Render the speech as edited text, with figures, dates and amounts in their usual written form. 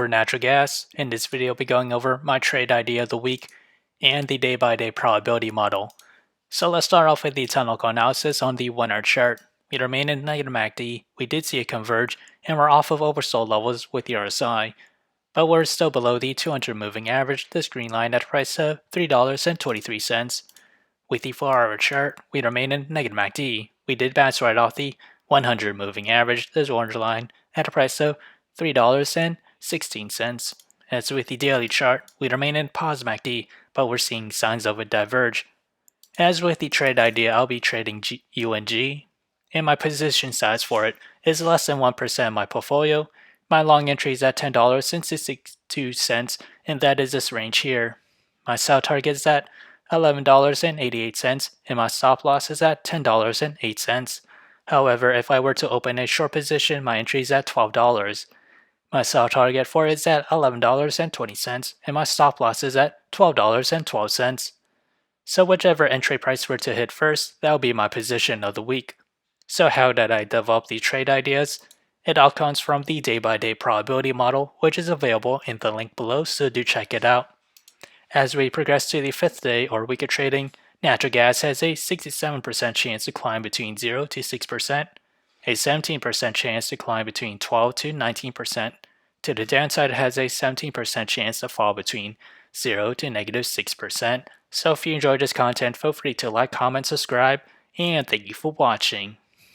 for natural gas. In this video, I'll be going over my trade idea of the week and the day-by-day probability model. So let's start off with the technical analysis on the 1 hour chart. We remain in negative MACD, we did see it converge, and we're off of oversold levels with the RSI. But we're still below the 200 moving average, this green line at a price of $3.23. With the 4 hour chart, we remain in negative MACD. We did bounce right off the 100 moving average, this orange line, at a price of $3.16. As with the daily chart, we remain in positive MACD, but we're seeing signs of a diverge. As with the trade idea, I'll be trading UNG, and my position size for it is less than 1% of my portfolio. My long entry is at $10.62, and that is this range here. My sell target is at $11.88, and my stop loss is at $10.08. However, if I were to open a short position, my entry is at $12. My sell target for it is at $11.20, and my stop loss is at $12.12. So whichever entry price were to hit first, that will be my position of the week. So how did I develop the trade ideas? It all comes from the day-by-day probability model, which is available in the link below, so do check it out. As we progress to the 5th day or week of trading, natural gas has a 67% chance to climb between 0 to 6%, a 17% chance to climb between 12 to 19%. To the downside, it has a 17% chance to fall between 0 to negative 6%. So if you enjoyed this content, feel free to like, comment, subscribe, and thank you for watching.